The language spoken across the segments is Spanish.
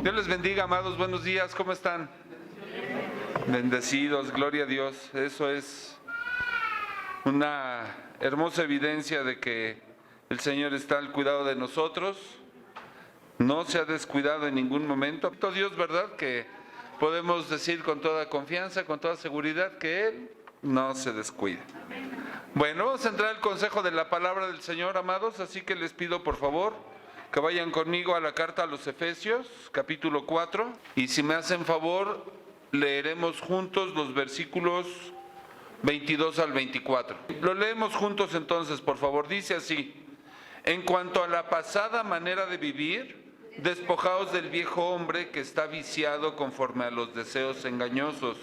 Dios les bendiga, amados, buenos días, ¿cómo están? Bendecidos, gloria a Dios. Eso es una hermosa evidencia de que el Señor está al cuidado de nosotros, no se ha descuidado en ningún momento. Dios, ¿verdad? Que podemos decir con toda confianza, con toda seguridad que Él no se descuida. Bueno, vamos a entrar al consejo de la palabra del Señor, amados, así que les pido por favor que vayan conmigo a la carta a los Efesios, capítulo 4, y si me hacen favor, leeremos juntos los versículos 22 al 24. Lo leemos juntos entonces, por favor. Dice así: en cuanto a la pasada manera de vivir, despojaos del viejo hombre que está viciado conforme a los deseos engañosos,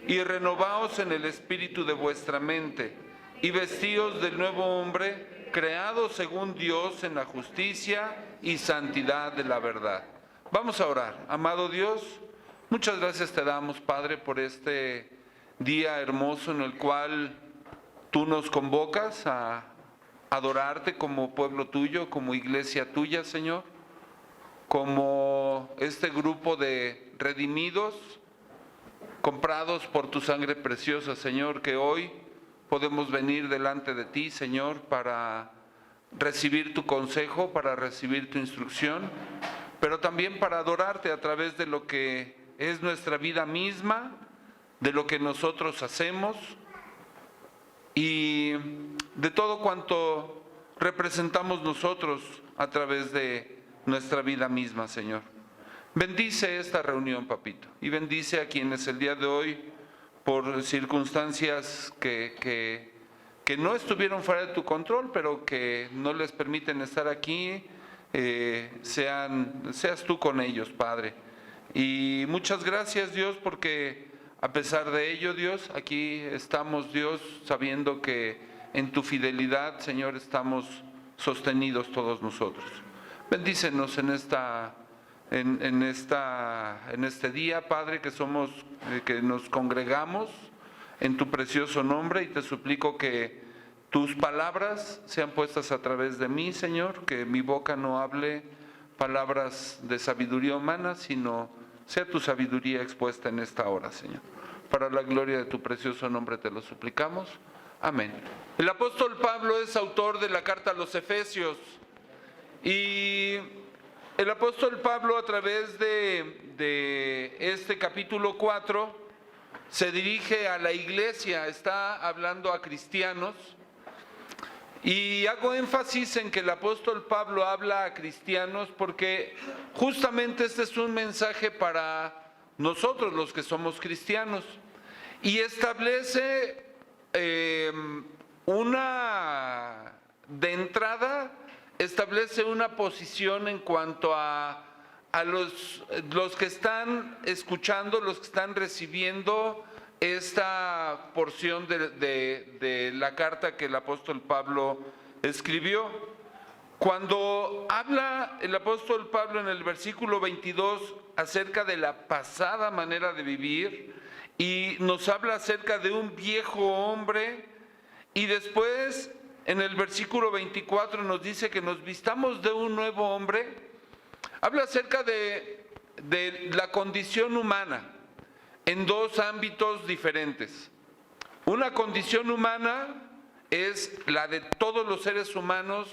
y renovaos en el espíritu de vuestra mente, y vestíos del nuevo hombre, creado según Dios en la justicia y santidad de la verdad. Vamos a orar. Amado Dios, muchas gracias te damos, Padre, por este día hermoso en el cual tú nos convocas a adorarte como pueblo tuyo, como iglesia tuya, Señor, como este grupo de redimidos, comprados por tu sangre preciosa, Señor, que hoy podemos venir delante de ti, Señor, para recibir tu consejo, para recibir tu instrucción, pero también para adorarte a través de lo que es nuestra vida misma, de lo que nosotros hacemos y de todo cuanto representamos nosotros a través de nuestra vida misma, Señor. Bendice esta reunión, papito, y bendice a quienes el día de hoy, por circunstancias que no estuvieron fuera de tu control, pero que no les permiten estar aquí, seas tú con ellos, Padre. Y muchas gracias, Dios, porque a pesar de ello, Dios, aquí estamos, Dios, sabiendo que en tu fidelidad, Señor, estamos sostenidos todos nosotros. Bendícenos en este día, Padre, que nos congregamos en tu precioso nombre, y te suplico que tus palabras sean puestas a través de mí, Señor, que mi boca no hable palabras de sabiduría humana, sino sea tu sabiduría expuesta en esta hora, Señor. Para la gloria de tu precioso nombre te lo suplicamos. Amén. El apóstol Pablo es autor de la carta a los Efesios, y el apóstol Pablo, a través de este capítulo 4, se dirige a la iglesia, está hablando a cristianos, y hago énfasis en que el apóstol Pablo habla a cristianos porque justamente este es un mensaje para nosotros los que somos cristianos, y establece establece una posición en cuanto a los que están escuchando, los que están recibiendo esta porción de la carta que el apóstol Pablo escribió. Cuando habla el apóstol Pablo en el versículo 22 acerca de la pasada manera de vivir, y nos habla acerca de un viejo hombre, y después en el versículo 24 nos dice que nos vistamos de un nuevo hombre, habla acerca de la condición humana en dos ámbitos diferentes. Una condición humana es la de todos los seres humanos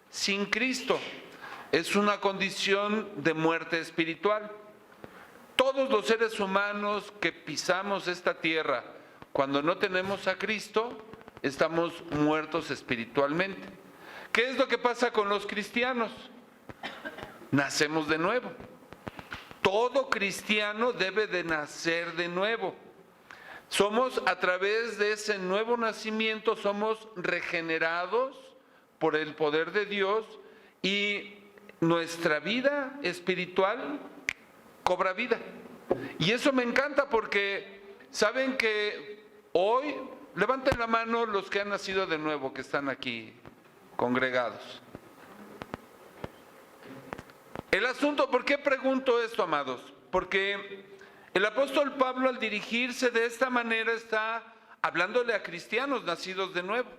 sin Cristo. Es una condición de muerte espiritual. Todos los seres humanos que pisamos esta tierra, cuando no tenemos a Cristo, estamos muertos espiritualmente. ¿Qué es lo que pasa con los cristianos? Nacemos de nuevo. Todo cristiano debe de nacer de nuevo. Somos, a través de ese nuevo nacimiento, somos regenerados por el poder de Dios, y nuestra vida espiritual cobra vida. Y eso me encanta porque saben que hoy, levanten la mano los que han nacido de nuevo, que están aquí congregados. El asunto, ¿por qué pregunto esto, amados? Porque el apóstol Pablo, al dirigirse de esta manera, está hablándole a cristianos nacidos de nuevo,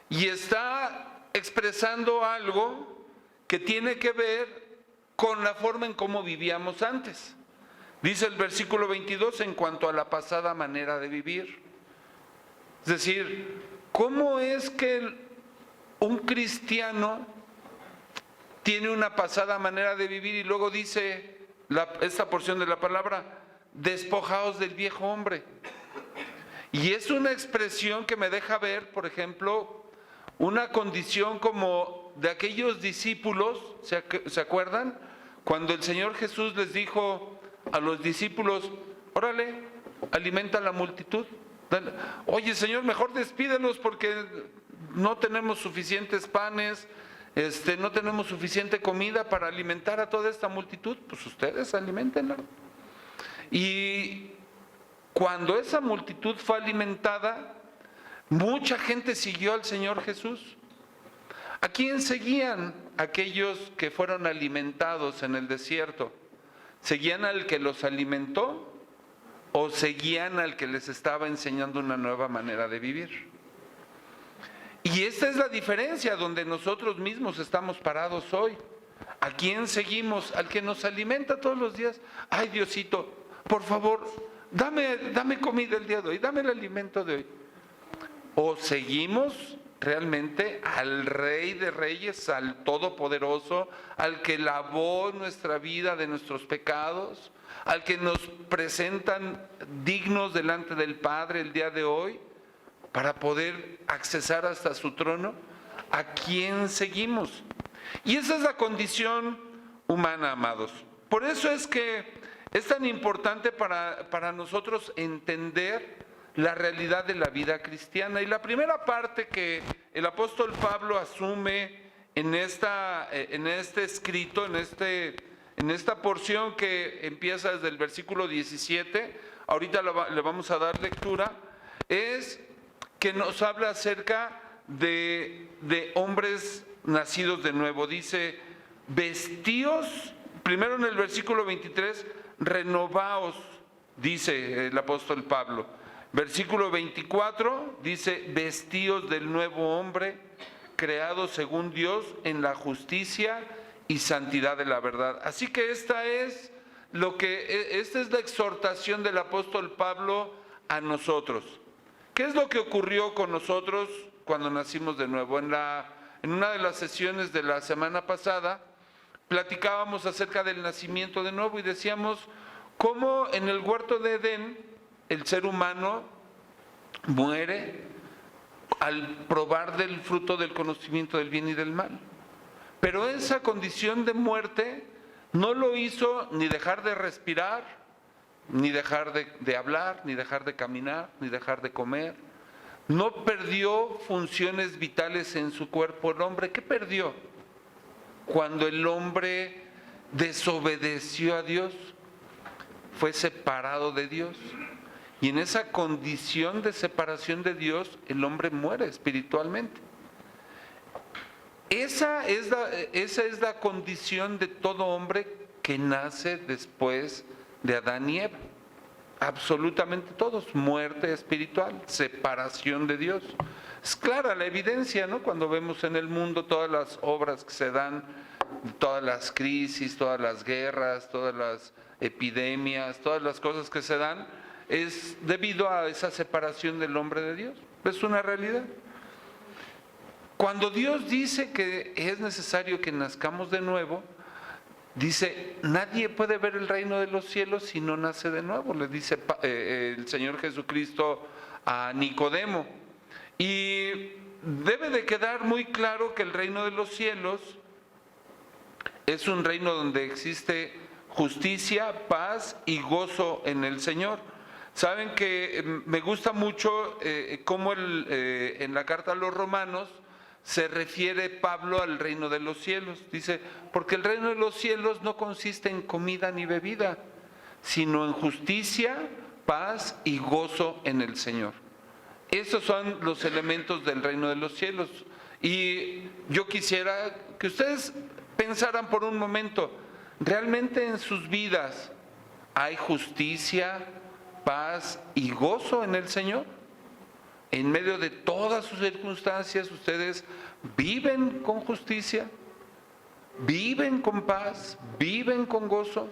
y está expresando algo que tiene que ver con la forma en cómo vivíamos antes. Dice el versículo 22 en cuanto a la pasada manera de vivir. Es decir, ¿cómo es que un cristiano tiene una pasada manera de vivir y luego dice esta porción de la palabra, despojaos del viejo hombre? Y es una expresión que me deja ver, por ejemplo, una condición como de aquellos discípulos, ¿se acuerdan? Cuando el Señor Jesús les dijo a los discípulos, órale, alimenta a la multitud. Oye, Señor, mejor despídelos porque no tenemos suficientes panes, no tenemos suficiente comida para alimentar a toda esta multitud. Pues ustedes aliméntenla. Y cuando esa multitud fue alimentada, mucha gente siguió al Señor Jesús. ¿A quién seguían aquellos que fueron alimentados en el desierto? ¿Seguían al que los alimentó o seguían al que les estaba enseñando una nueva manera de vivir? Y esta es la diferencia donde nosotros mismos estamos parados hoy. ¿A quién seguimos? ¿Al que nos alimenta todos los días? Ay, Diosito, por favor, dame comida el día de hoy, dame el alimento de hoy. ¿O seguimos realmente al Rey de Reyes, al Todopoderoso, al que lavó nuestra vida de nuestros pecados, al que nos presentan dignos delante del Padre el día de hoy para poder accesar hasta su trono? ¿A quién seguimos? Y esa es la condición humana, amados. Por eso es que es tan importante para nosotros entender la realidad de la vida cristiana. Y la primera parte que el apóstol Pablo asume en este escrito, en esta porción que empieza desde el versículo 17, ahorita le vamos a dar lectura, es que nos habla acerca de hombres nacidos de nuevo. Dice, vestíos, primero en el versículo 23, renovaos, dice el apóstol Pablo. Versículo 24 dice, vestíos del nuevo hombre, creado según Dios en la justicia y santidad de la verdad. Así que esta es la exhortación del apóstol Pablo a nosotros. ¿Qué es lo que ocurrió con nosotros cuando nacimos de nuevo? En una de las sesiones de la semana pasada platicábamos acerca del nacimiento de nuevo y decíamos cómo en el huerto de Edén el ser humano muere al probar del fruto del conocimiento del bien y del mal. Pero esa condición de muerte no lo hizo ni dejar de respirar, ni dejar de hablar, ni dejar de caminar, ni dejar de comer. No perdió funciones vitales en su cuerpo. El hombre, ¿qué perdió? Cuando el hombre desobedeció a Dios, fue separado de Dios. Y en esa condición de separación de Dios, el hombre muere espiritualmente. Esa es la condición de todo hombre que nace después de Adán y Eva. Absolutamente todos, muerte espiritual, separación de Dios. Es clara la evidencia, ¿no? Cuando vemos en el mundo todas las obras que se dan, todas las crisis, todas las guerras, todas las epidemias, todas las cosas que se dan, es debido a esa separación del hombre de Dios. Es una realidad. Cuando Dios dice que es necesario que nazcamos de nuevo, dice, nadie puede ver el reino de los cielos si no nace de nuevo, le dice el Señor Jesucristo a Nicodemo. Y debe de quedar muy claro que el reino de los cielos es un reino donde existe justicia, paz y gozo en el Señor. Saben que me gusta mucho cómo en la carta a los Romanos se refiere Pablo al reino de los cielos. Dice, porque el reino de los cielos no consiste en comida ni bebida, sino en justicia, paz y gozo en el Señor. Esos son los elementos del reino de los cielos. Y yo quisiera que ustedes pensaran por un momento, ¿realmente en sus vidas hay justicia, paz y gozo en el Señor? En medio de todas sus circunstancias, ¿ustedes viven con justicia? viven con paz, viven con gozo.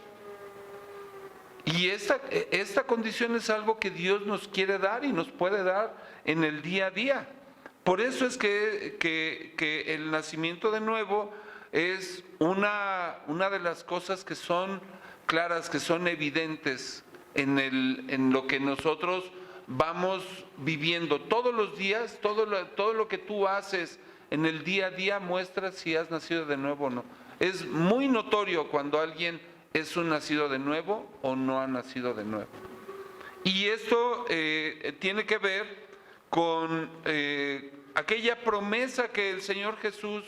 Y esta condición es algo que Dios nos quiere dar y nos puede dar en el día a día. Por eso es que el nacimiento de nuevo es una de las cosas que son claras, que son evidentes en lo que nosotros vamos viviendo todos los días. Todo lo que tú haces en el día a día muestra si has nacido de nuevo o no. Es muy notorio cuando alguien es un nacido de nuevo o no ha nacido de nuevo. Y esto tiene que ver con aquella promesa que el Señor Jesús,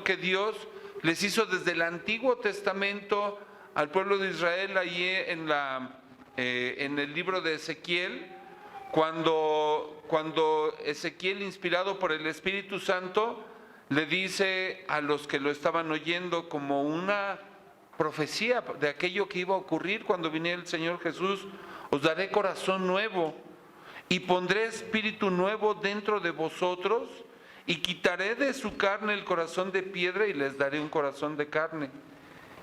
que Dios les hizo desde el Antiguo Testamento al pueblo de Israel, ahí en el libro de Ezequiel, cuando Ezequiel, inspirado por el Espíritu Santo, le dice a los que lo estaban oyendo como una profecía de aquello que iba a ocurrir cuando viniera el Señor Jesús: os daré corazón nuevo y pondré espíritu nuevo dentro de vosotros, y quitaré de su carne el corazón de piedra y les daré un corazón de carne,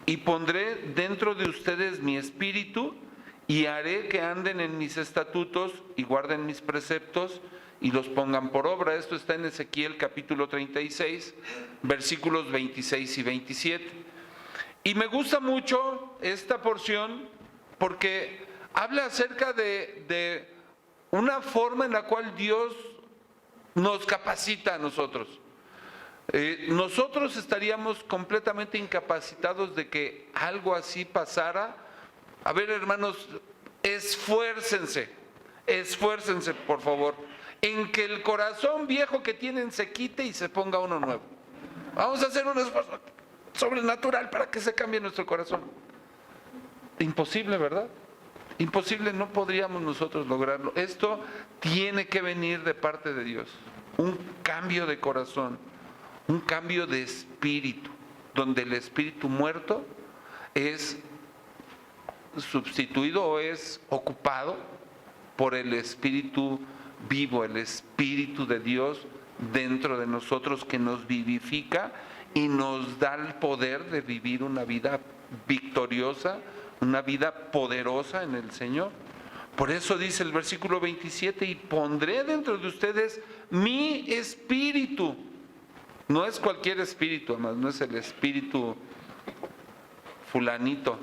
y pondré dentro de ustedes mi espíritu y haré que anden en mis estatutos y guarden mis preceptos y los pongan por obra. Esto está en Ezequiel capítulo 36, versículos 26 y 27. Y me gusta mucho esta porción porque habla acerca de una forma en la cual Dios nos capacita a nosotros. Nosotros estaríamos completamente incapacitados de que algo así pasara. A ver, hermanos, esfuércense por favor, en que el corazón viejo que tienen se quite y se ponga uno nuevo. Vamos a hacer un esfuerzo sobrenatural para que se cambie nuestro corazón. Imposible, ¿verdad? Imposible, no podríamos nosotros lograrlo. Esto tiene que venir de parte de Dios. Un cambio de corazón, un cambio de espíritu, donde el espíritu muerto es sustituido o es ocupado por el espíritu vivo, el espíritu de Dios dentro de nosotros, que nos vivifica y nos da el poder de vivir una vida victoriosa, una vida poderosa en el Señor. Por eso dice el versículo 27: y pondré dentro de ustedes mi espíritu. No es cualquier espíritu, además, no es el espíritu fulanito,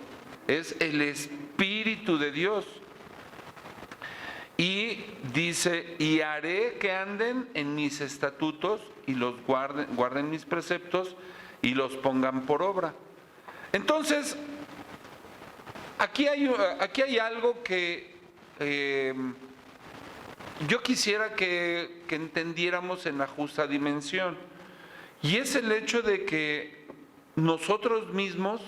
es el espíritu de Dios. Y dice: y haré que anden en mis estatutos y los guarden mis preceptos y los pongan por obra. Entonces, aquí hay algo que yo quisiera que entendiéramos en la justa dimensión, y es el hecho de que nosotros mismos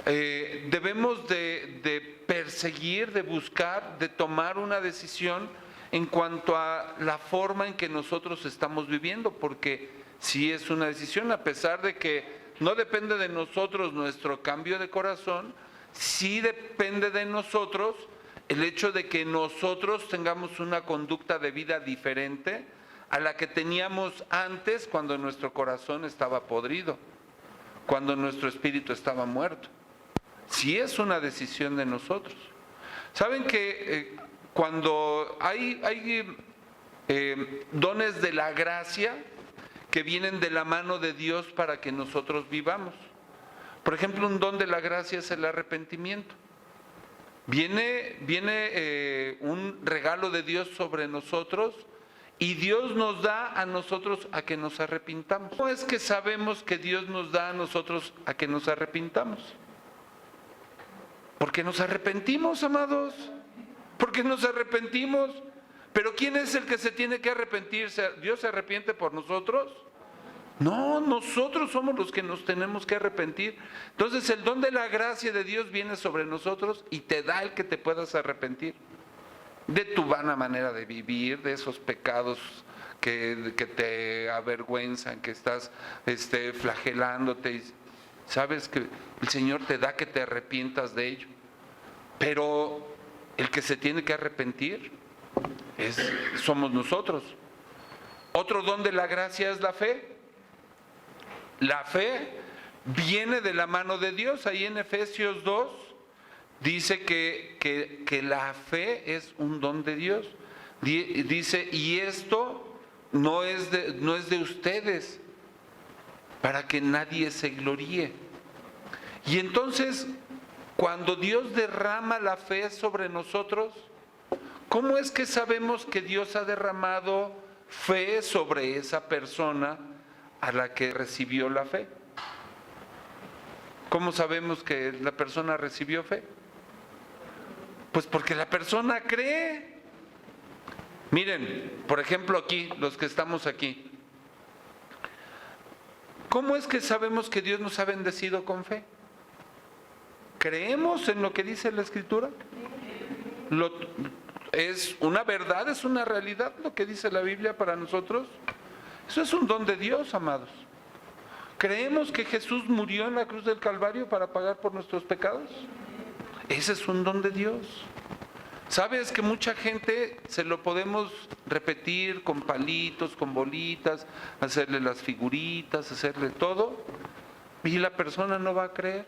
debemos de perseguir, de buscar, de tomar una decisión en cuanto a la forma en que nosotros estamos viviendo, porque sí es una decisión, a pesar de que no depende de nosotros nuestro cambio de corazón, sí depende de nosotros el hecho de que nosotros tengamos una conducta de vida diferente a la que teníamos antes, cuando nuestro corazón estaba podrido, cuando nuestro espíritu estaba muerto. Sí es una decisión de nosotros. Saben que cuando hay dones de la gracia que vienen de la mano de Dios para que nosotros vivamos. Por ejemplo, un don de la gracia es el arrepentimiento. Viene un regalo de Dios sobre nosotros y Dios nos da a nosotros a que nos arrepintamos. ¿Cómo es que sabemos que Dios nos da a nosotros a que nos arrepintamos? Porque nos arrepentimos, amados. Porque nos arrepentimos. Pero ¿quién es el que se tiene que arrepentir? ¿Dios se arrepiente por nosotros? No, nosotros somos los que nos tenemos que arrepentir. Entonces el don de la gracia de Dios viene sobre nosotros y te da el que te puedas arrepentir de tu vana manera de vivir, de esos pecados que te avergüenzan, que estás flagelándote. Sabes que el Señor te da que te arrepientas de ello. Pero el que se tiene que arrepentir somos nosotros. Otro don de la gracia es la fe. La fe viene de la mano de Dios. Ahí en Efesios 2 dice que la fe es un don de Dios. Dice, y esto no es de ustedes, para que nadie se gloríe. Y entonces, cuando Dios derrama la fe sobre nosotros, ¿cómo es que sabemos que Dios ha derramado fe sobre esa persona a la que recibió la fe? ¿Cómo sabemos que la persona recibió fe? Pues porque la persona cree. Miren, por ejemplo aquí, los que estamos aquí, ¿cómo es que sabemos que Dios nos ha bendecido con fe? ¿Creemos en lo que dice la Escritura? Es una verdad, es una realidad lo que dice la Biblia para nosotros. Eso es un don de Dios, amados. ¿Creemos que Jesús murió en la cruz del Calvario para pagar por nuestros pecados? Ese es un don de Dios. ¿Sabes que mucha gente se lo podemos repetir con palitos, con bolitas, hacerle las figuritas, hacerle todo, y la persona no va a creer?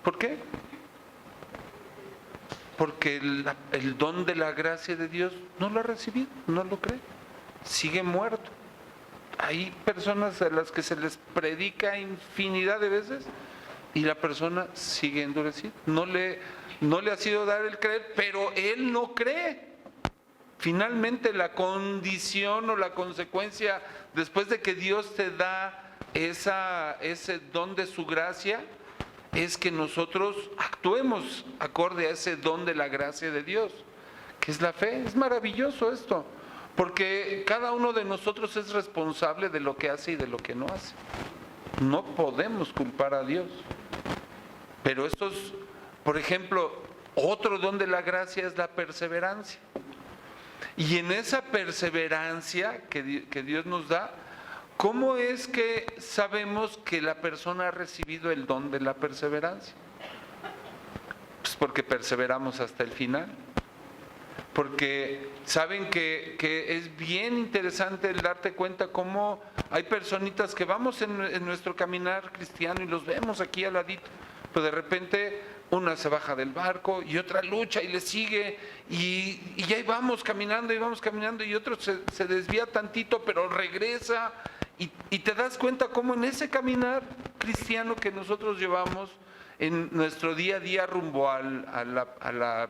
¿Por qué? Porque el don de la gracia de Dios no lo ha recibido, no lo cree, sigue muerto. Hay personas a las que se les predica infinidad de veces y la persona sigue endurecida. No le ha sido dar el creer, pero él no cree. Finalmente la condición o la consecuencia después de que Dios te da ese don de su gracia es que nosotros actuemos acorde a ese don de la gracia de Dios, que es la fe. Es maravilloso esto, porque cada uno de nosotros es responsable de lo que hace y de lo que no hace. No podemos culpar a Dios. Pero estos, por ejemplo, otro don de la gracia es la perseverancia. Y en esa perseverancia que Dios nos da, ¿cómo es que sabemos que la persona ha recibido el don de la perseverancia? Pues porque perseveramos hasta el final. Porque saben que es bien interesante el darte cuenta cómo hay personitas que vamos en nuestro caminar cristiano y los vemos aquí al ladito, pero de repente una se baja del barco y otra lucha y le sigue y ahí vamos caminando y otro se desvía tantito pero regresa y te das cuenta cómo en ese caminar cristiano que nosotros llevamos en nuestro día a día rumbo a la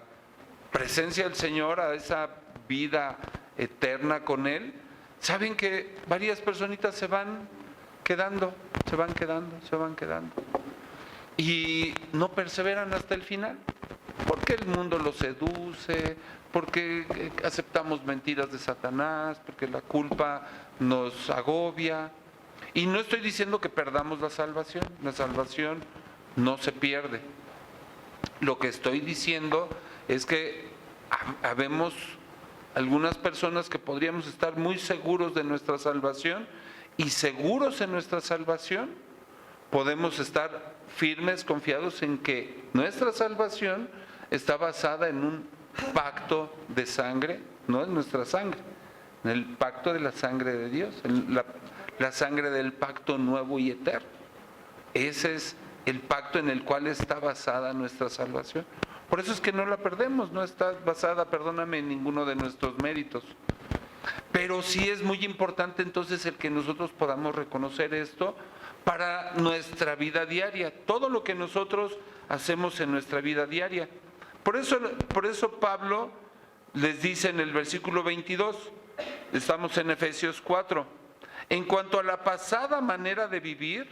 presencia del Señor, a esa vida eterna con Él, saben que varias personitas se van quedando y no perseveran hasta el final, porque el mundo los seduce, porque aceptamos mentiras de Satanás, porque la culpa nos agobia. Y no estoy diciendo que perdamos la salvación no se pierde. Lo que estoy diciendo es que habemos algunas personas que podríamos estar muy seguros de nuestra salvación, y seguros en nuestra salvación podemos estar firmes, confiados en que nuestra salvación está basada en un pacto de sangre, no en nuestra sangre, en el pacto de la sangre de Dios, en la sangre del pacto nuevo y eterno. Ese es el pacto en el cual está basada nuestra salvación. Por eso es que no la perdemos, no está basada, perdóname, en ninguno de nuestros méritos. Pero sí es muy importante entonces el que nosotros podamos reconocer esto para nuestra vida diaria, todo lo que nosotros hacemos en nuestra vida diaria. Por eso Pablo les dice en el versículo 22, estamos en Efesios 4, en cuanto a la pasada manera de vivir,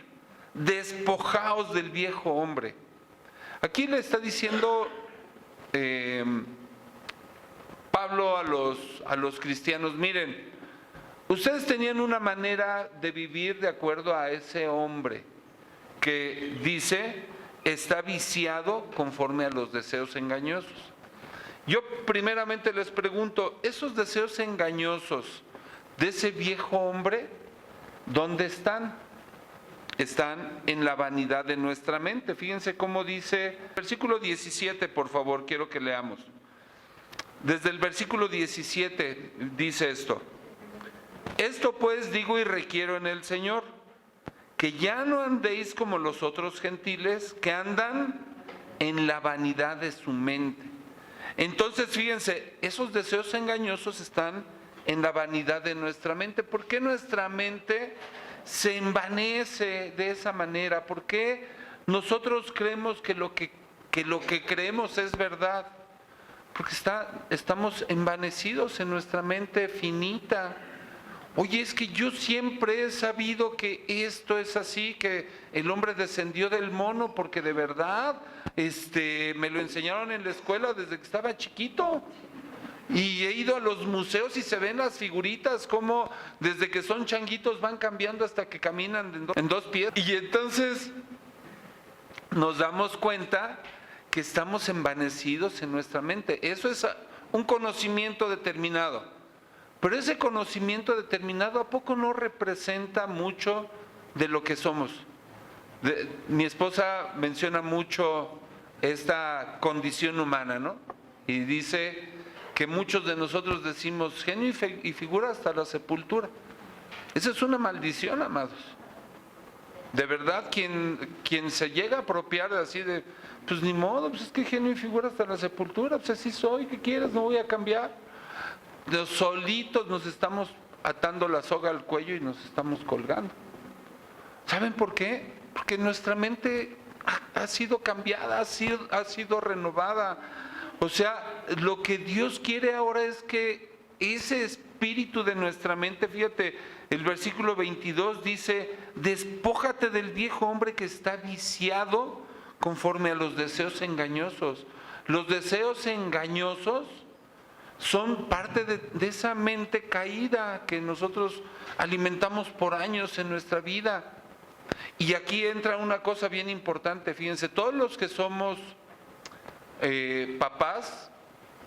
despojaos del viejo hombre. Aquí le está diciendo Pablo a los cristianos, miren, ustedes tenían una manera de vivir de acuerdo a ese hombre que dice está viciado conforme a los deseos engañosos. Yo primeramente les pregunto, esos deseos engañosos de ese viejo hombre, ¿dónde están? Están en la vanidad de nuestra mente. Fíjense cómo dice, versículo 17, por favor, quiero que leamos. Desde el versículo 17 dice esto: esto pues digo y requiero en el Señor, que ya no andéis como los otros gentiles que andan en la vanidad de su mente. Entonces, fíjense, esos deseos engañosos están en la vanidad de nuestra mente. ¿Por qué nuestra mente se envanece de esa manera? ¿Por qué nosotros creemos que lo que creemos es verdad? Porque estamos envanecidos en nuestra mente finita. Oye, es que yo siempre he sabido que esto es así, que el hombre descendió del mono, porque de verdad me lo enseñaron en la escuela desde que estaba chiquito. Y he ido a los museos y se ven las figuritas, como desde que son changuitos van cambiando hasta que caminan en dos pies. Y entonces nos damos cuenta que estamos envanecidos en nuestra mente. Eso es un conocimiento determinado. Pero ese conocimiento determinado, ¿a poco no representa mucho de lo que somos? Mi esposa menciona mucho esta condición humana, ¿no? Y dice que muchos de nosotros decimos genio y figura hasta la sepultura. Esa es una maldición, amados. De verdad, quien se llega a apropiar así de, pues ni modo, pues es que genio y figura hasta la sepultura, pues así soy, ¿qué quieres? No voy a cambiar. Los solitos nos estamos atando la soga al cuello y nos estamos colgando. ¿Saben por qué? Porque nuestra mente ha sido cambiada, ha sido renovada. O sea, lo que Dios quiere ahora es que ese espíritu de nuestra mente, fíjate, el versículo 22 dice, despójate del viejo hombre que está viciado conforme a los deseos engañosos. Los deseos engañosos son parte de esa mente caída que nosotros alimentamos por años en nuestra vida. Y aquí entra una cosa bien importante, fíjense, todos los que somos papás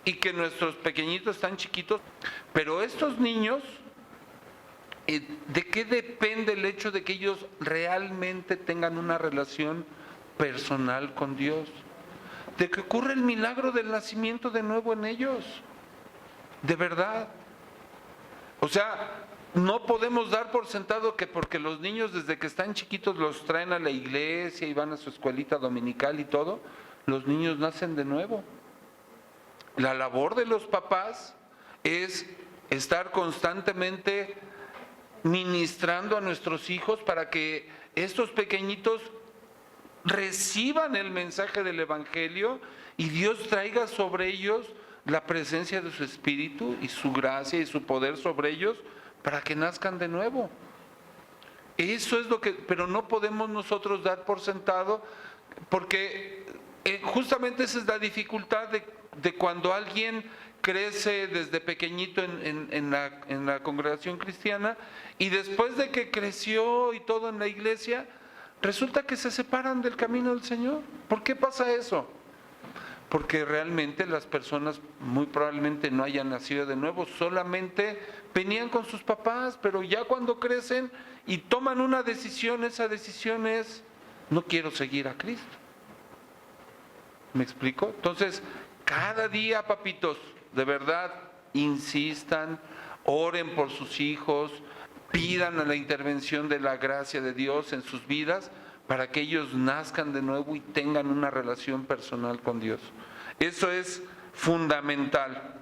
y que nuestros pequeñitos están chiquitos, pero estos niños, ¿de qué depende el hecho de que ellos realmente tengan una relación personal con Dios? De que ocurre el milagro del nacimiento de nuevo en ellos. De verdad. O sea, no podemos dar por sentado que porque los niños desde que están chiquitos los traen a la iglesia y van a su escuelita dominical y todo, los niños nacen de nuevo. La labor de los papás es estar constantemente ministrando a nuestros hijos para que estos pequeñitos reciban el mensaje del Evangelio y Dios traiga sobre ellos la presencia de su Espíritu y su gracia y su poder sobre ellos para que nazcan de nuevo. Eso es lo que, pero no podemos nosotros dar por sentado, porque justamente esa es la dificultad de cuando alguien crece desde pequeñito en la congregación cristiana y después de que creció y todo en la iglesia, resulta que se separan del camino del Señor. ¿Por qué pasa eso? Porque realmente las personas muy probablemente no hayan nacido de nuevo, solamente venían con sus papás, pero ya cuando crecen y toman una decisión, esa decisión es, no quiero seguir a Cristo. ¿Me explico? Entonces, cada día, papitos, de verdad, insistan, oren por sus hijos, pidan a la intervención de la gracia de Dios en sus vidas, para que ellos nazcan de nuevo y tengan una relación personal con Dios. Eso es fundamental.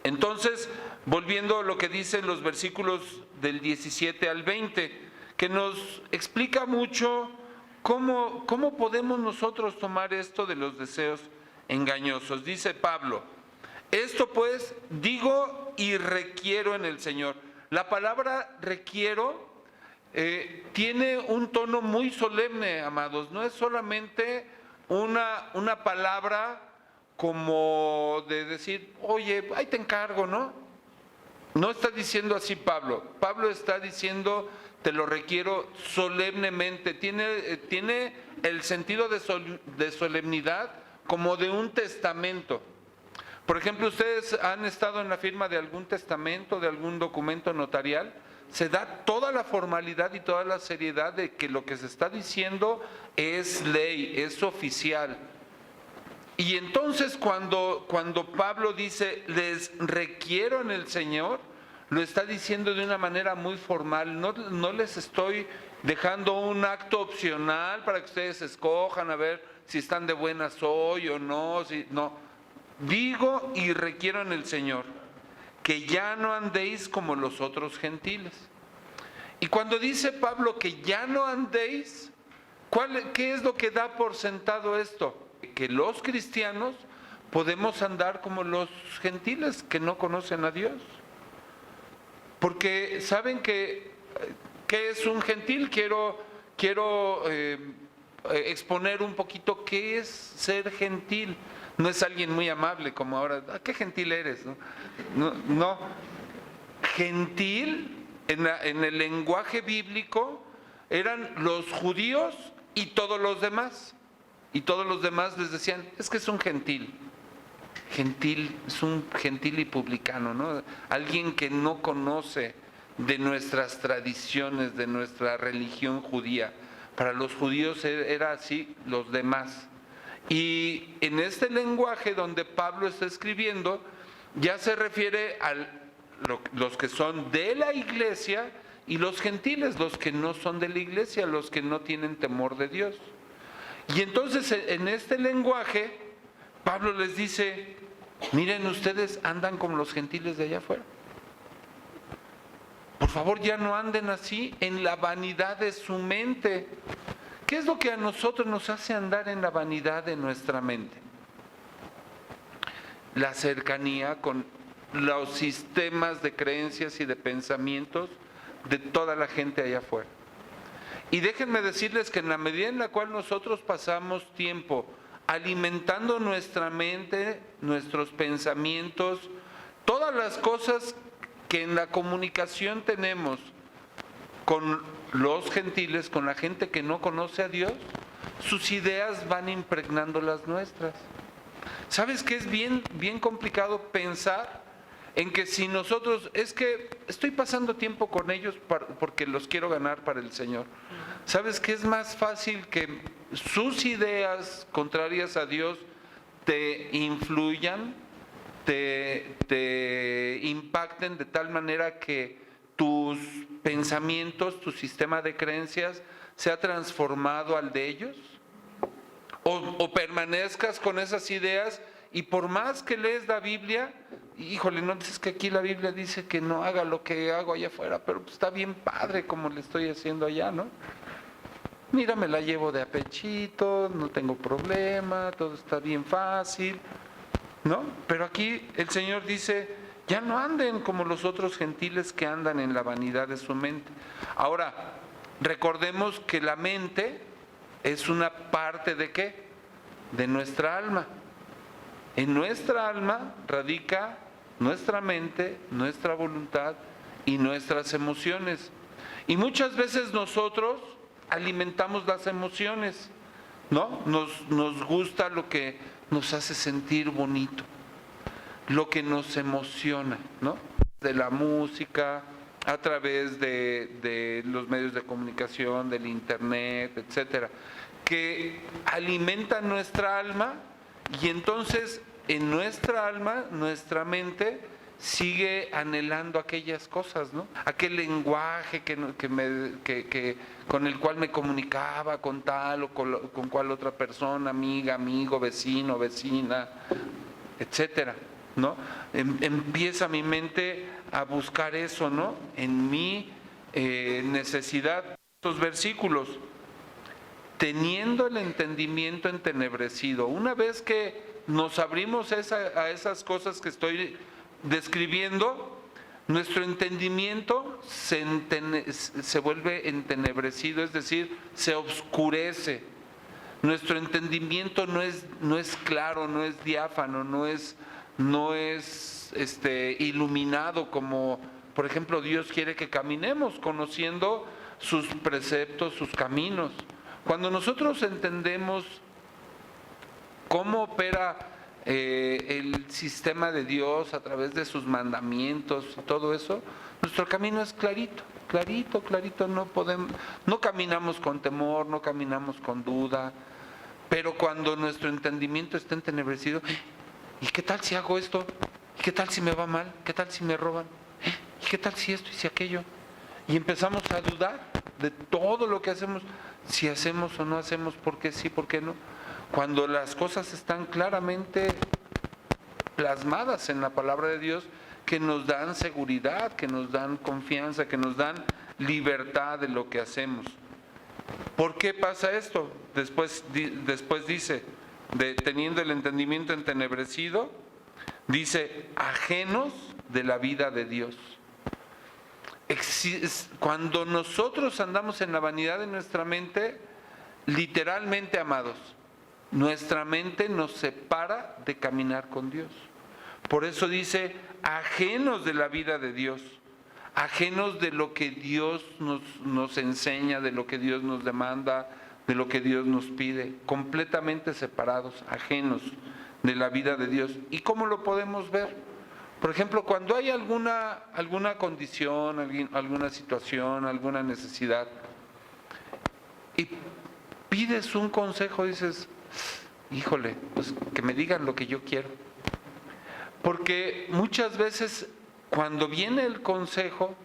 Entonces, volviendo a lo que dicen los versículos del 17 al 20, que nos explica mucho cómo podemos nosotros tomar esto de los deseos engañosos. Dice Pablo, esto pues digo y requiero en el Señor. La palabra requiero tiene un tono muy solemne, amados. No es solamente una palabra como de decir, oye, ahí te encargo, ¿no? No está diciendo así Pablo. Pablo está diciendo, te lo requiero solemnemente. Tiene el sentido de solemnidad como de un testamento. Por ejemplo, ustedes han estado en la firma de algún testamento, de algún documento notarial. Se da toda la formalidad y toda la seriedad de que lo que se está diciendo es ley, es oficial. Y entonces cuando Pablo dice, les requiero en el Señor, lo está diciendo de una manera muy formal. No les estoy dejando un acto opcional para que ustedes escojan a ver si están de buenas hoy o no. No, digo y requiero en el Señor que ya no andéis como los otros gentiles. Y cuando dice Pablo que ya no andéis, ¿qué es lo que da por sentado esto? Que los cristianos podemos andar como los gentiles que no conocen a Dios. Porque saben ¿qué es un gentil? Quiero exponer un poquito qué es ser gentil. No es alguien muy amable como ahora, qué gentil eres, ¿no? No. Gentil en el lenguaje bíblico eran los judíos y todos los demás. Y todos los demás les decían, es que es un gentil. Gentil, es un gentil y publicano, ¿no? Alguien que no conoce de nuestras tradiciones, de nuestra religión judía. Para los judíos era así, los demás. Y en este lenguaje donde Pablo está escribiendo, ya se refiere a los que son de la iglesia y los gentiles, los que no son de la iglesia, los que no tienen temor de Dios. Y entonces en este lenguaje, Pablo les dice, miren, ustedes andan como los gentiles de allá afuera. Por favor, ya no anden así en la vanidad de su mente. ¿Qué es lo que a nosotros nos hace andar en la vanidad de nuestra mente? La cercanía con los sistemas de creencias y de pensamientos de toda la gente allá afuera. Y déjenme decirles que en la medida en la cual nosotros pasamos tiempo alimentando nuestra mente, nuestros pensamientos, todas las cosas que en la comunicación tenemos con los gentiles, con la gente que no conoce a Dios, sus ideas van impregnando las nuestras. ¿Sabes qué es bien complicado pensar en que si nosotros, es que estoy pasando tiempo con ellos porque los quiero ganar para el Señor? ¿Sabes qué es más fácil que sus ideas contrarias a Dios te influyan, te impacten de tal manera que tus pensamientos, tu sistema de creencias sea transformado al de ellos? O permanezcas con esas ideas y por más que lees la Biblia, híjole, no dices que aquí la Biblia dice que no haga lo que hago allá afuera, pero pues está bien padre como le estoy haciendo allá, ¿no? Mira, me la llevo de a pechito, no tengo problema, todo está bien fácil, ¿no? Pero aquí el Señor dice, ya no anden como los otros gentiles que andan en la vanidad de su mente. Ahora, recordemos que la mente es una parte ¿de qué? De nuestra alma. En nuestra alma radica nuestra mente, nuestra voluntad y nuestras emociones. Y muchas veces nosotros alimentamos las emociones, ¿no? Nos gusta lo que nos hace sentir bonito, lo que nos emociona, ¿no? De la música, a través de los medios de comunicación, del internet, etcétera, que alimentan nuestra alma y entonces en nuestra alma, nuestra mente sigue anhelando aquellas cosas, ¿no? Aquel lenguaje con el cual me comunicaba con tal o con cual otra persona, amiga, amigo, vecino, vecina, etcétera, ¿no? Empieza mi mente a buscar eso, ¿no? En mi necesidad. Estos versículos, teniendo el entendimiento entenebrecido. Una vez que nos abrimos a esas cosas que estoy describiendo, nuestro entendimiento se vuelve entenebrecido, es decir, se oscurece. Nuestro entendimiento no es claro, no es diáfano, no es iluminado como, por ejemplo, Dios quiere que caminemos, conociendo sus preceptos, sus caminos. Cuando nosotros entendemos cómo opera el sistema de Dios a través de sus mandamientos y todo eso, nuestro camino es clarito, clarito, clarito. No caminamos con temor, no caminamos con duda, pero cuando nuestro entendimiento está entenebrecido, ¿y qué tal si hago esto? ¿Y qué tal si me va mal? ¿Qué tal si me roban? ¿Y qué tal si esto y si aquello? Y empezamos a dudar. de todo lo que hacemos, si hacemos o no hacemos, por qué sí, por qué no. Cuando las cosas están claramente plasmadas en la palabra de Dios, que nos dan seguridad, que nos dan confianza, que nos dan libertad de lo que hacemos. ¿Por qué pasa esto? Después dice, teniendo el entendimiento entenebrecido, dice, ajenos de la vida de Dios. Cuando nosotros andamos en la vanidad de nuestra mente, literalmente, amados, nuestra mente nos separa de caminar con Dios. Por eso dice, ajenos de la vida de Dios, ajenos de lo que Dios nos enseña, de lo que Dios nos demanda, de lo que Dios nos pide, completamente separados, ajenos de la vida de Dios. ¿Y cómo lo podemos ver? Por ejemplo, cuando hay alguna condición, alguna situación, alguna necesidad, y pides un consejo, dices, híjole, pues que me digan lo que yo quiero. Porque muchas veces cuando viene el consejo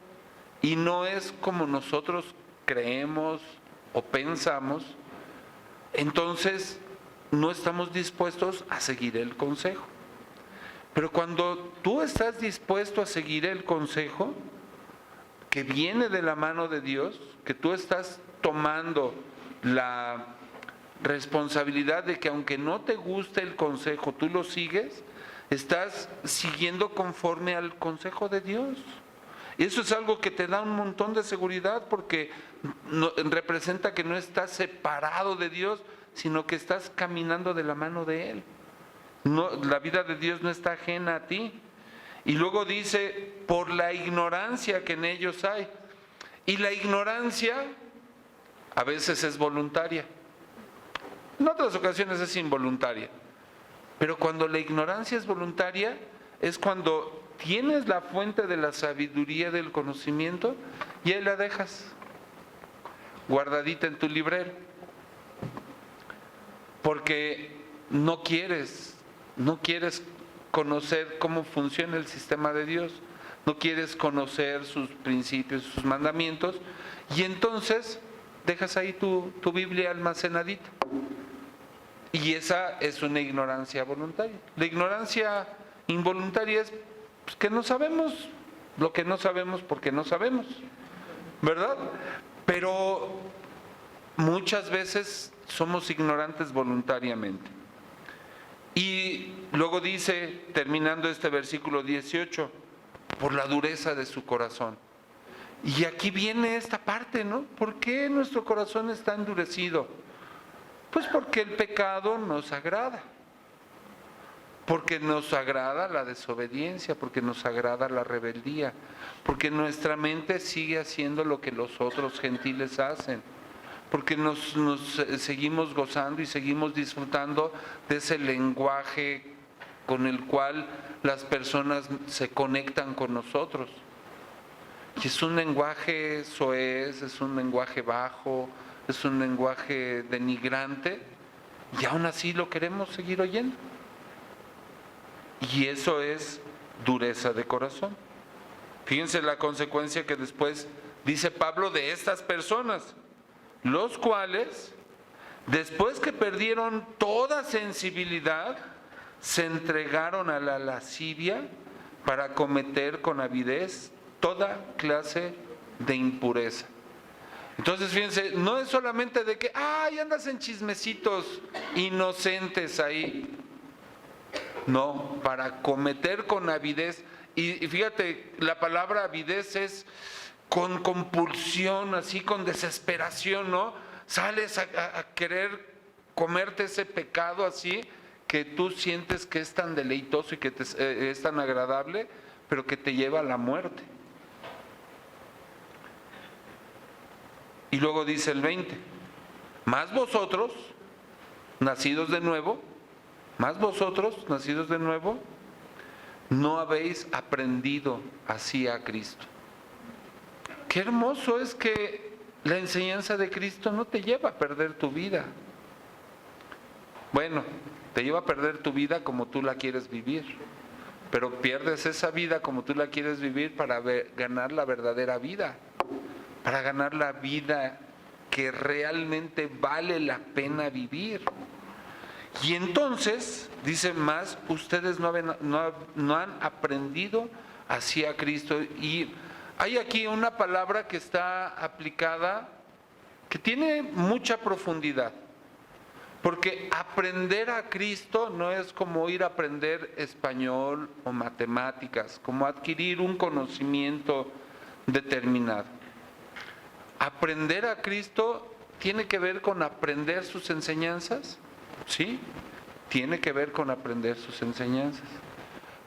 y no es como nosotros creemos o pensamos, entonces no estamos dispuestos a seguir el consejo. Pero cuando tú estás dispuesto a seguir el consejo que viene de la mano de Dios, que tú estás tomando la responsabilidad de que aunque no te guste el consejo, tú lo sigues, estás siguiendo conforme al consejo de Dios. Y eso es algo que te da un montón de seguridad, porque representa que no estás separado de Dios, sino que estás caminando de la mano de Él. No, la vida de Dios no está ajena a ti. Y luego dice, por la ignorancia que en ellos hay. Y la ignorancia a veces es voluntaria, en otras ocasiones es involuntaria. Pero cuando la ignorancia es voluntaria, es cuando tienes la fuente de la sabiduría, del conocimiento, y ahí la dejas guardadita en tu librero, porque no quieres conocer cómo funciona el sistema de Dios, no quieres conocer sus principios, sus mandamientos, y entonces dejas ahí tu Biblia almacenadita. Y esa es una ignorancia voluntaria. La ignorancia involuntaria es pues, que no sabemos lo que no sabemos porque no sabemos, ¿verdad? Pero muchas veces somos ignorantes voluntariamente. Y luego dice, terminando este versículo 18, por la dureza de su corazón. Y aquí viene esta parte, ¿no? ¿Por qué nuestro corazón está endurecido? Pues porque el pecado nos agrada, porque nos agrada la desobediencia, porque nos agrada la rebeldía, porque nuestra mente sigue haciendo lo que los otros gentiles hacen, porque nos seguimos gozando y seguimos disfrutando de ese lenguaje con el cual las personas se conectan con nosotros. Y es un lenguaje soez, es un lenguaje bajo, es un lenguaje denigrante, y aún así lo queremos seguir oyendo. Y eso es dureza de corazón. Fíjense la consecuencia que después dice Pablo de estas personas, los cuales, después que perdieron toda sensibilidad, se entregaron a la lascivia para cometer con avidez toda clase de impureza. Entonces, fíjense, no es solamente de que, ay, andas en chismecitos inocentes ahí. No, para cometer con avidez. Y fíjate, la palabra avidez es con compulsión, así con desesperación, ¿no? Sales a querer comerte ese pecado así, que tú sientes que es tan deleitoso y que es tan agradable, pero que te lleva a la muerte. Y luego dice el 20, más vosotros, nacidos de nuevo, no habéis aprendido así a Cristo. Qué hermoso es que la enseñanza de Cristo no te lleva a perder tu vida. Bueno, te lleva a perder tu vida como tú la quieres vivir, pero pierdes esa vida como tú la quieres vivir para ganar la verdadera vida. para ganar la vida que realmente vale la pena vivir. Y entonces, dice más, ustedes no han aprendido así a Cristo. Y hay aquí una palabra que está aplicada, que tiene mucha profundidad. Porque aprender a Cristo no es como ir a aprender español o matemáticas, como adquirir un conocimiento determinado. Aprender a Cristo tiene que ver con aprender sus enseñanzas, ¿sí? Tiene que ver con aprender sus enseñanzas.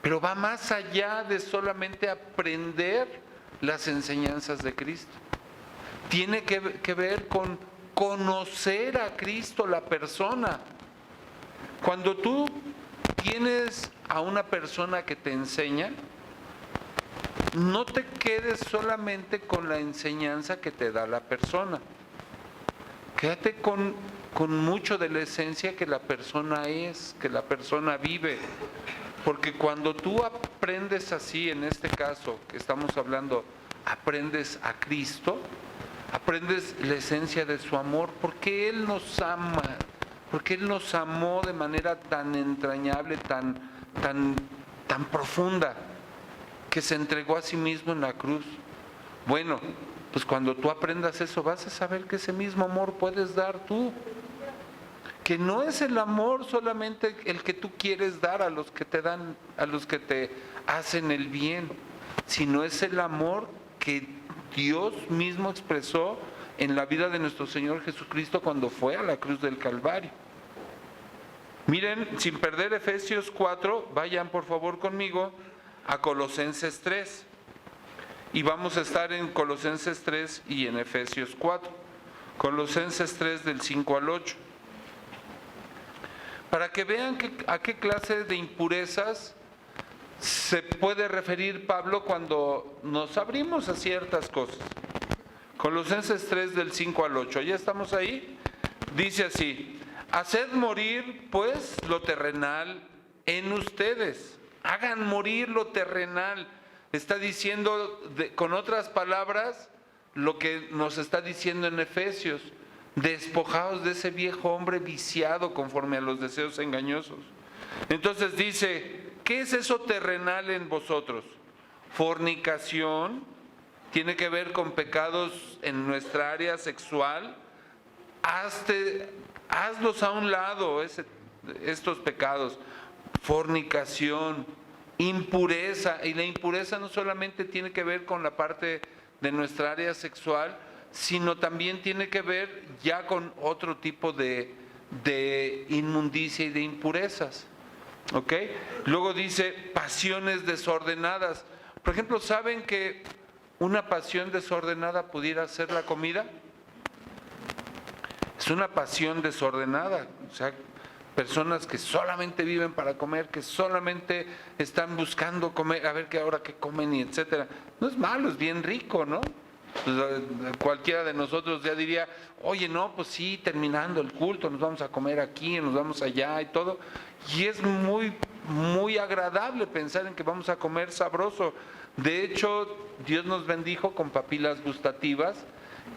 Pero va más allá de solamente aprender las enseñanzas de Cristo. Tiene que ver con conocer a Cristo, la persona. Cuando tú tienes a una persona que te enseña, no te quedes solamente con la enseñanza que te da la persona. Quédate con mucho de la esencia que la persona es, que la persona vive. Porque cuando tú aprendes así, en este caso que estamos hablando, aprendes a Cristo, aprendes la esencia de su amor, porque Él nos ama, porque Él nos amó de manera tan entrañable, tan profunda, que se entregó a sí mismo en la cruz. Bueno, pues cuando tú aprendas eso, vas a saber que ese mismo amor puedes dar tú. Que no es el amor solamente el que tú quieres dar a los que te dan, a los que te hacen el bien, sino es el amor que Dios mismo expresó en la vida de nuestro Señor Jesucristo cuando fue a la cruz del Calvario. Miren, sin perder Efesios 4, vayan por favor conmigo a Colosenses 3. Y vamos a estar en Colosenses 3 y en Efesios 4. Colosenses 3 del 5 al 8. Para que vean a qué clase de impurezas se puede referir Pablo cuando nos abrimos a ciertas cosas. Colosenses 3 del 5 al 8. ¿Ya estamos ahí? Dice así: haced morir pues lo terrenal en ustedes. Hagan morir lo terrenal. Está diciendo con otras palabras lo que nos está diciendo en Efesios. Despojaos de ese viejo hombre viciado conforme a los deseos engañosos. Entonces dice, ¿qué es eso terrenal en vosotros? Fornicación, tiene que ver con pecados en nuestra área sexual. Hazlos a un lado, estos pecados. Fornicación, impureza. Y la impureza no solamente tiene que ver con la parte de nuestra área sexual, sino también tiene que ver ya con otro tipo de inmundicia y de impurezas. ¿Ok? Luego dice pasiones desordenadas. Por ejemplo, ¿saben que una pasión desordenada pudiera ser la comida? Es una pasión desordenada. O sea, personas que solamente viven para comer, que solamente están buscando comer, a ver qué ahora qué comen y etcétera. No es malo, es bien rico, ¿no? Pues cualquiera de nosotros ya diría, oye, no, pues sí, terminando el culto, nos vamos a comer aquí, nos vamos allá y todo. Y es muy, muy agradable pensar en que vamos a comer sabroso. De hecho, Dios nos bendijo con papilas gustativas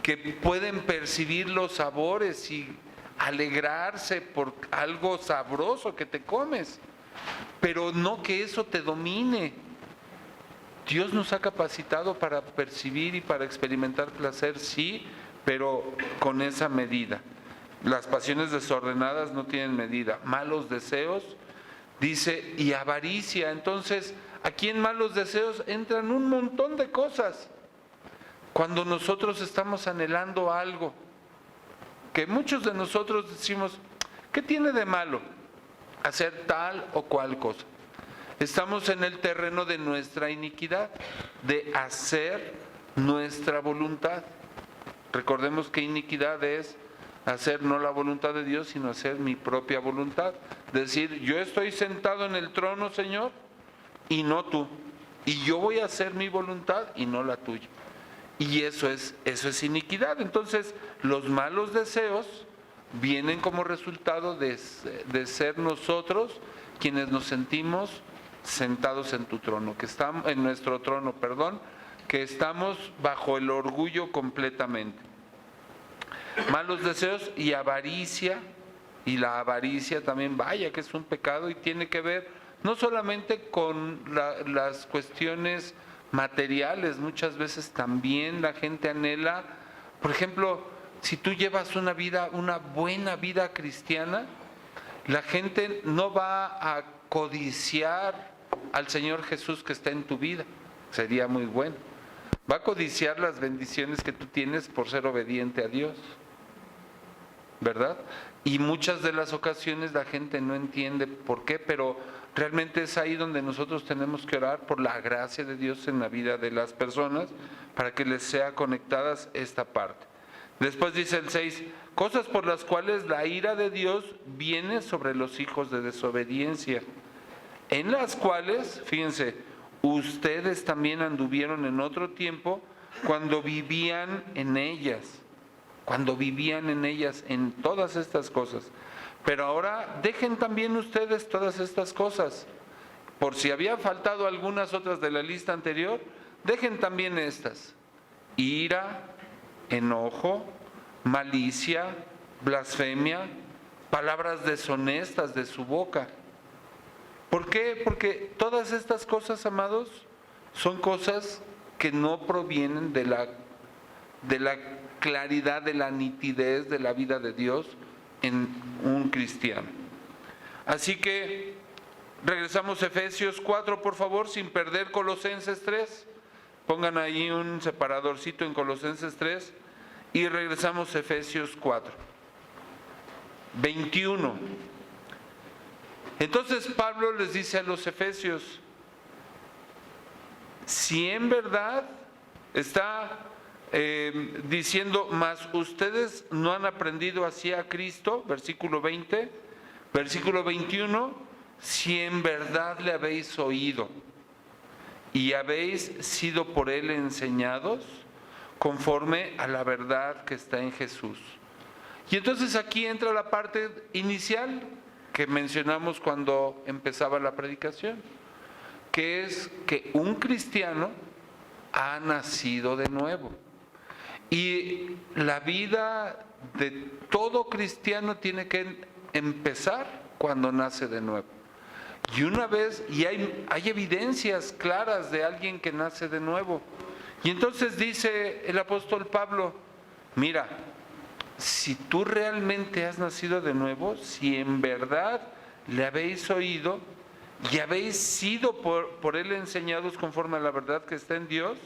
que pueden percibir los sabores y alegrarse por algo sabroso que te comes, pero no que eso te domine. Dios nos ha capacitado para percibir y para experimentar placer, sí, pero con esa medida. Las pasiones desordenadas no tienen medida. Malos deseos, dice, y avaricia. Entonces, aquí en malos deseos entran un montón de cosas. Cuando nosotros estamos anhelando algo, que muchos de nosotros decimos, ¿qué tiene de malo hacer tal o cual cosa? Estamos en el terreno de nuestra iniquidad, de hacer nuestra voluntad. Recordemos que iniquidad es hacer no la voluntad de Dios, sino hacer mi propia voluntad. Decir, yo estoy sentado en el trono, Señor, y no tú. Y yo voy a hacer mi voluntad y no la tuya. Y eso es iniquidad. Entonces, los malos deseos vienen como resultado de ser nosotros quienes nos sentimos sentados en tu trono, que estamos en nuestro trono, que estamos bajo el orgullo completamente. Malos deseos y avaricia, y la avaricia también, vaya que es un pecado y tiene que ver no solamente con las cuestiones materiales, muchas veces también la gente anhela, por ejemplo, si tú llevas una buena vida cristiana, la gente no va a codiciar al Señor Jesús que está en tu vida, sería muy bueno. Va a codiciar las bendiciones que tú tienes por ser obediente a Dios, ¿verdad? Y muchas de las ocasiones la gente no entiende por qué, pero realmente es ahí donde nosotros tenemos que orar por la gracia de Dios en la vida de las personas para que les sea conectadas esta parte. Después dice el 6, cosas por las cuales la ira de Dios viene sobre los hijos de desobediencia, en las cuales, fíjense, ustedes también anduvieron en otro tiempo cuando vivían en ellas, en todas estas cosas. Pero ahora dejen también ustedes todas estas cosas. Por si había faltado algunas otras de la lista anterior, dejen también estas: ira, enojo, malicia, blasfemia, palabras deshonestas de su boca. ¿Por qué? Porque todas estas cosas, amados, son cosas que no provienen de la claridad, de la nitidez de la vida de Dios en un cristiano. Así que regresamos a Efesios 4, por favor, sin perder Colosenses 3. Pongan ahí un separadorcito en Colosenses 3 y regresamos a Efesios 4, 21. Entonces Pablo les dice a los efesios, si en verdad está diciendo, mas ustedes no han aprendido así a Cristo, versículo 20, versículo 21, si en verdad le habéis oído y habéis sido por él enseñados conforme a la verdad que está en Jesús. Y entonces aquí entra la parte inicial que mencionamos cuando empezaba la predicación, que es que un cristiano ha nacido de nuevo. Y la vida de todo cristiano tiene que empezar cuando nace de nuevo. Y hay evidencias claras de alguien que nace de nuevo. Y entonces dice el apóstol Pablo, mira, si tú realmente has nacido de nuevo, si en verdad le habéis oído y habéis sido por él enseñados conforme a la verdad que está en Dios,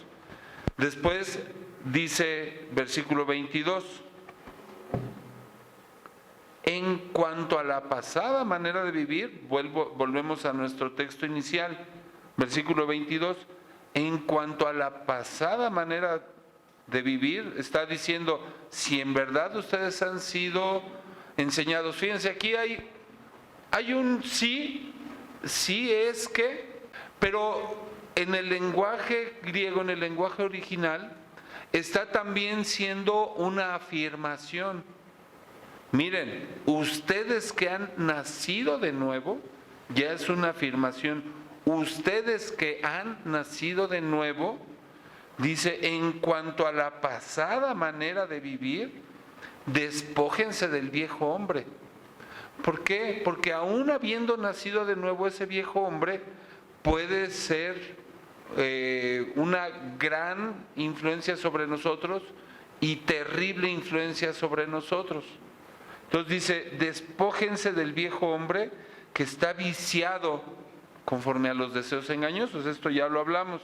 después dice versículo 22, en cuanto a la pasada manera de vivir, volvemos a nuestro texto inicial, versículo 22, en cuanto a la pasada manera de vivir, está diciendo, si en verdad ustedes han sido enseñados. Fíjense, aquí hay un sí es que, pero en el lenguaje griego, en el lenguaje original, está también siendo una afirmación. Miren, ustedes que han nacido de nuevo, ya es una afirmación. Ustedes que han nacido de nuevo, dice, en cuanto a la pasada manera de vivir, despójense del viejo hombre. ¿Por qué? Porque aún habiendo nacido de nuevo ese viejo hombre, puede ser una gran influencia sobre nosotros y terrible influencia sobre nosotros. Entonces dice, despójense del viejo hombre que está viciado conforme a los deseos engañosos. Esto ya lo hablamos.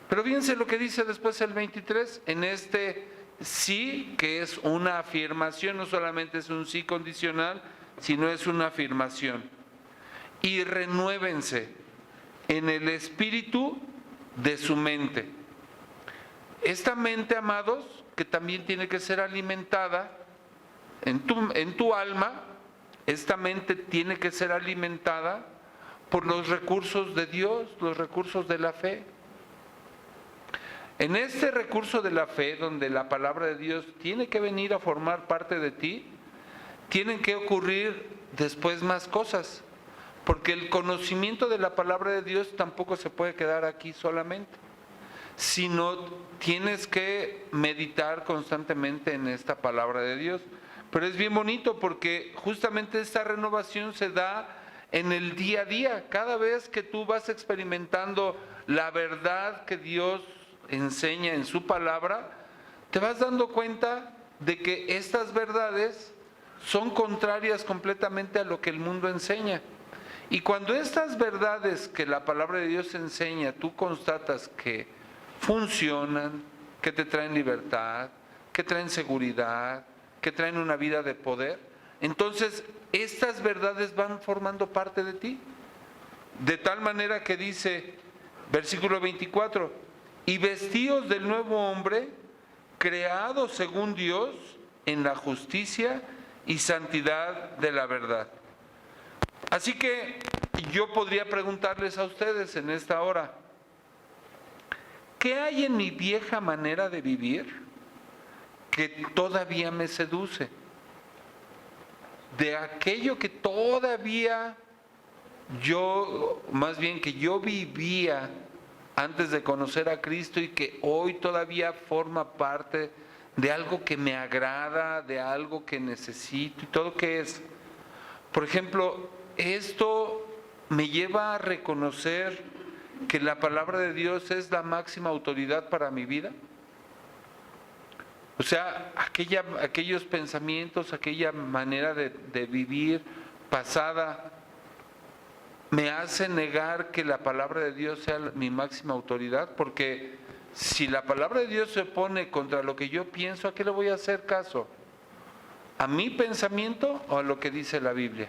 Pero fíjense lo que dice después el 23, en este sí, que es una afirmación, no solamente es un sí condicional, sino es una afirmación. Y renuévense en el espíritu de su mente. Esta mente, amados, que también tiene que ser alimentada en tu alma, esta mente tiene que ser alimentada por los recursos de Dios, los recursos de la fe. En este recurso de la fe, donde la palabra de Dios tiene que venir a formar parte de ti, tienen que ocurrir después más cosas, porque el conocimiento de la palabra de Dios tampoco se puede quedar aquí solamente, sino tienes que meditar constantemente en esta palabra de Dios. Pero es bien bonito porque justamente esta renovación se da en el día a día. Cada vez que tú vas experimentando la verdad que Dios enseña en su palabra, te vas dando cuenta de que estas verdades son contrarias completamente a lo que el mundo enseña. Y cuando estas verdades que la palabra de Dios enseña, tú constatas que funcionan, que te traen libertad, que traen seguridad, que traen una vida de poder, entonces estas verdades van formando parte de ti. De tal manera que dice, versículo 24, y vestíos del nuevo hombre, creado según Dios en la justicia y santidad de la verdad. Así que yo podría preguntarles a ustedes en esta hora, ¿qué hay en mi vieja manera de vivir que todavía me seduce? De aquello que todavía que yo vivía antes de conocer a Cristo y que hoy todavía forma parte de algo que me agrada, de algo que necesito y todo que es. Por ejemplo, esto me lleva a reconocer que la palabra de Dios es la máxima autoridad para mi vida. O sea, aquellos pensamientos, aquella manera de vivir pasada, me hace negar que la palabra de Dios sea mi máxima autoridad, porque si la palabra de Dios se opone contra lo que yo pienso, ¿a qué le voy a hacer caso? ¿A mi pensamiento o a lo que dice la Biblia?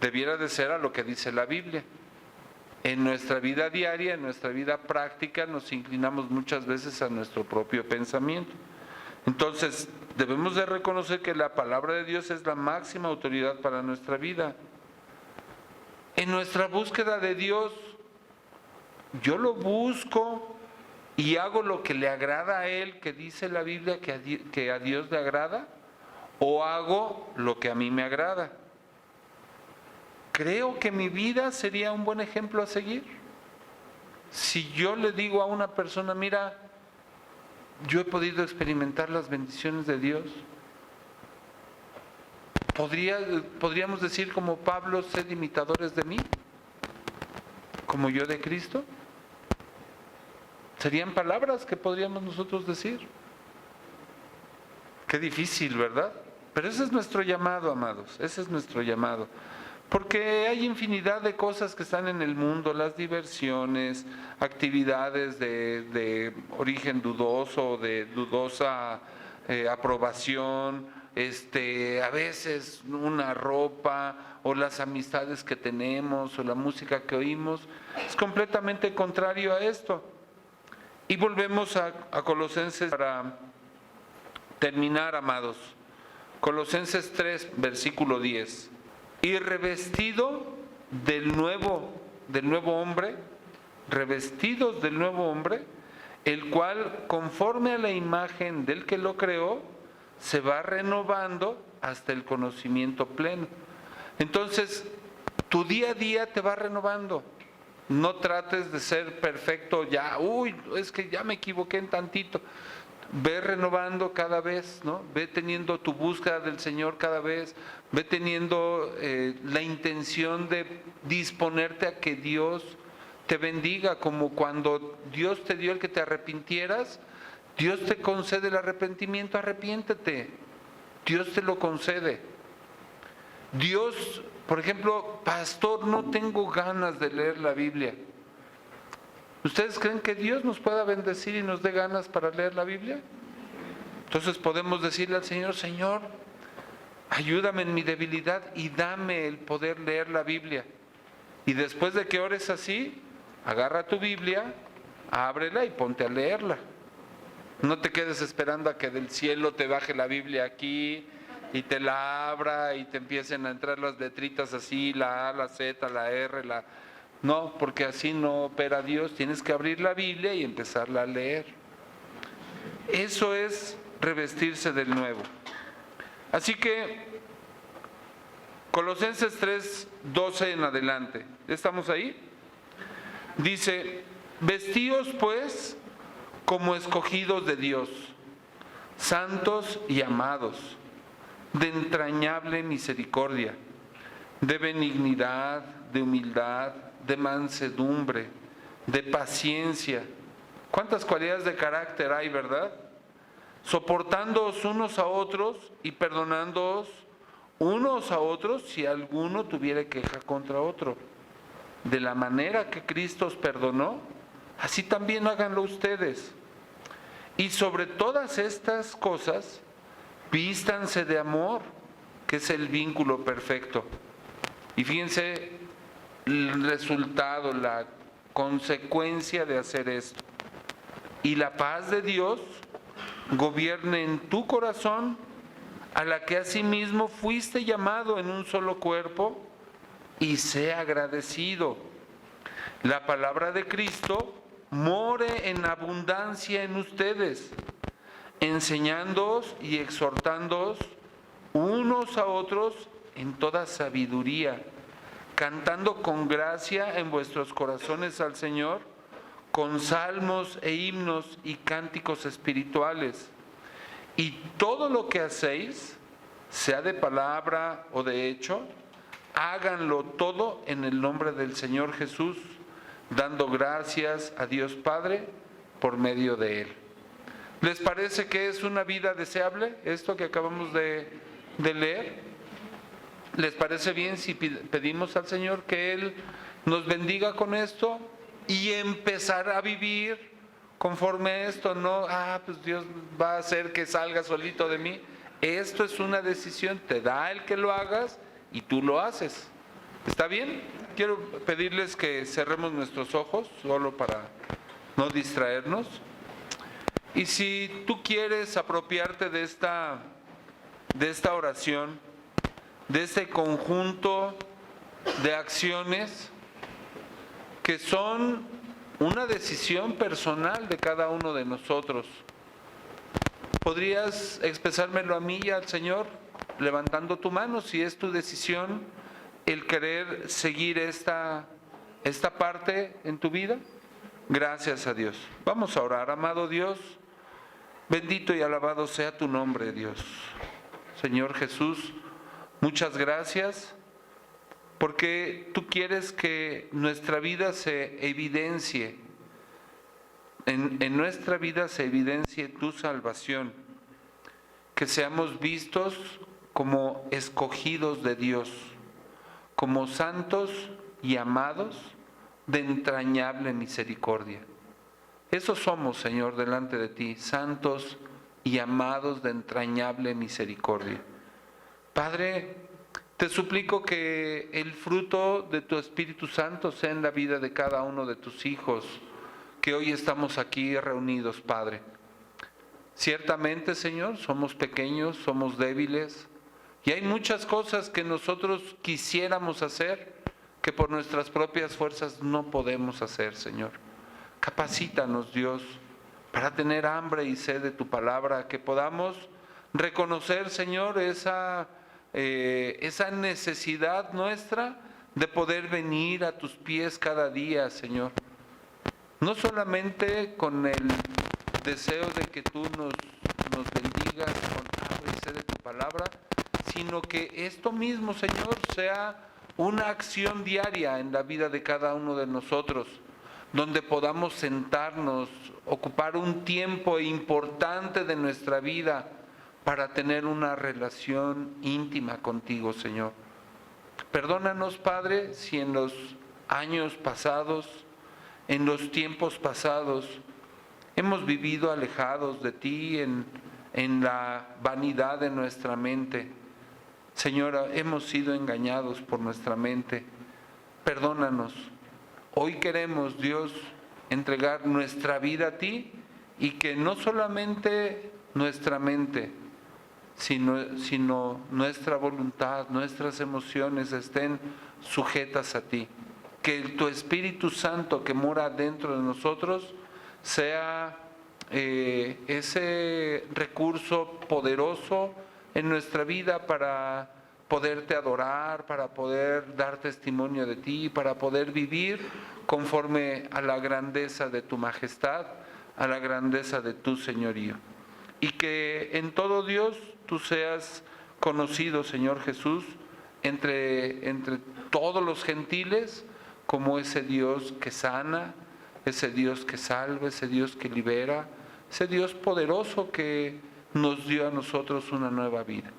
Debiera de ser a lo que dice la Biblia. En nuestra vida diaria, en nuestra vida práctica, nos inclinamos muchas veces a nuestro propio pensamiento. Entonces, debemos de reconocer que la palabra de Dios es la máxima autoridad para nuestra vida. En nuestra búsqueda de Dios, yo lo busco y hago lo que le agrada a Él, que dice la Biblia que a Dios le agrada, o hago lo que a mí me agrada. Creo que mi vida sería un buen ejemplo a seguir. Si yo le digo a una persona, mira, yo he podido experimentar las bendiciones de Dios, podríamos decir como Pablo, sed imitadores de mí, como yo de Cristo. Serían palabras que podríamos nosotros decir. Qué difícil, ¿verdad? Pero ese es nuestro llamado, amados, ese es nuestro llamado. Porque hay infinidad de cosas que están en el mundo, las diversiones, actividades de origen dudoso, de dudosa aprobación, a veces una ropa o las amistades que tenemos o la música que oímos, es completamente contrario a esto. Y volvemos a Colosenses para terminar, amados. Colosenses 3, versículo 10. Y revestido del nuevo hombre, revestidos del nuevo hombre, el cual, conforme a la imagen del que lo creó, se va renovando hasta el conocimiento pleno. Entonces, tu día a día te va renovando. No trates de ser perfecto ya, es que ya me equivoqué en tantito. Ve renovando cada vez, ¿no? Ve teniendo tu búsqueda del Señor cada vez, ve teniendo la intención de disponerte a que Dios te bendiga, como cuando Dios te dio el que te arrepintieras, Dios te concede el arrepentimiento, arrepiéntete, Dios te lo concede. Dios, por ejemplo, pastor, no tengo ganas de leer la Biblia. ¿Ustedes creen que Dios nos pueda bendecir y nos dé ganas para leer la Biblia? Entonces podemos decirle al Señor, Señor, ayúdame en mi debilidad y dame el poder leer la Biblia. Y después de que ores así, agarra tu Biblia, ábrela y ponte a leerla. No te quedes esperando a que del cielo te baje la Biblia aquí y te la abra y te empiecen a entrar las letritas así, la A, la Z, la R, la... No, porque así no opera Dios. Tienes que abrir la Biblia y empezarla a leer. Eso es revestirse del nuevo. Así que, Colosenses 3, 12 en adelante. ¿Estamos ahí? Dice, Vestíos pues como escogidos de Dios, santos y amados, de entrañable misericordia, de benignidad, de humildad, de mansedumbre, de paciencia. ¿Cuántas cualidades de carácter hay, verdad? Soportándoos unos a otros y perdonándoos unos a otros si alguno tuviera queja contra otro. De la manera que Cristo os perdonó, así también háganlo ustedes. Y sobre todas estas cosas, vístanse de amor, que es el vínculo perfecto. Y fíjense el resultado, la consecuencia de hacer esto. Y la paz de Dios gobierne en tu corazón, a la que asimismo fuiste llamado en un solo cuerpo, y sea agradecido. La palabra de Cristo more en abundancia en ustedes, enseñándoos y exhortándoos unos a otros en toda sabiduría, cantando con gracia en vuestros corazones al Señor, con salmos e himnos y cánticos espirituales. Y todo lo que hacéis, sea de palabra o de hecho, háganlo todo en el nombre del Señor Jesús, dando gracias a Dios Padre por medio de Él. ¿Les parece que es una vida deseable esto que acabamos de leer? ¿Les parece bien si pedimos al Señor que Él nos bendiga con esto y empezar a vivir conforme a esto? No, pues Dios va a hacer que salga solito de mí. Esto es una decisión, te da el que lo hagas y tú lo haces. ¿Está bien? Quiero pedirles que cerremos nuestros ojos, solo para no distraernos. Y si tú quieres apropiarte de esta oración, de este conjunto de acciones que son una decisión personal de cada uno de nosotros, ¿podrías expresármelo a mí y al Señor levantando tu mano si es tu decisión el querer seguir esta parte en tu vida? Gracias a Dios. Vamos a orar. Amado Dios, bendito y alabado sea tu nombre, Dios. Señor Jesús, muchas gracias porque tú quieres que nuestra vida se evidencie, en nuestra vida se evidencie tu salvación, que seamos vistos como escogidos de Dios, como santos y amados de entrañable misericordia. Eso somos, Señor, delante de ti, santos y amados de entrañable misericordia. Padre, te suplico que el fruto de tu Espíritu Santo sea en la vida de cada uno de tus hijos, que hoy estamos aquí reunidos, Padre. Ciertamente, Señor, somos pequeños, somos débiles, y hay muchas cosas que nosotros quisiéramos hacer, que por nuestras propias fuerzas no podemos hacer, Señor. Capacítanos, Dios, para tener hambre y sed de tu palabra, que podamos reconocer, Señor, esa necesidad nuestra de poder venir a tus pies cada día, Señor. No solamente con el deseo de que tú nos bendigas con hambre y sed de tu palabra, sino que esto mismo, Señor, sea una acción diaria en la vida de cada uno de nosotros, donde podamos sentarnos, ocupar un tiempo importante de nuestra vida para tener una relación íntima contigo, Señor. Perdónanos, Padre, si en los años pasados, en los tiempos pasados, hemos vivido alejados de ti en la vanidad de nuestra mente. Señora, hemos sido engañados por nuestra mente. Perdónanos. Hoy queremos, Dios, entregar nuestra vida a ti y que no solamente nuestra mente, sino nuestra voluntad, nuestras emociones estén sujetas a ti. Que tu Espíritu Santo que mora dentro de nosotros sea ese recurso poderoso en nuestra vida para poderte adorar, para poder dar testimonio de ti, para poder vivir conforme a la grandeza de tu majestad, a la grandeza de tu señorío. Y que en todo, Dios, tú seas conocido, Señor Jesús, entre todos los gentiles, como ese Dios que sana, ese Dios que salva, ese Dios que libera, ese Dios poderoso que nos dio a nosotros una nueva vida.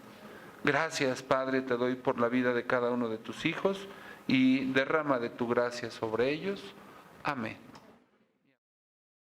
Gracias, Padre, te doy por la vida de cada uno de tus hijos y derrama de tu gracia sobre ellos. Amén.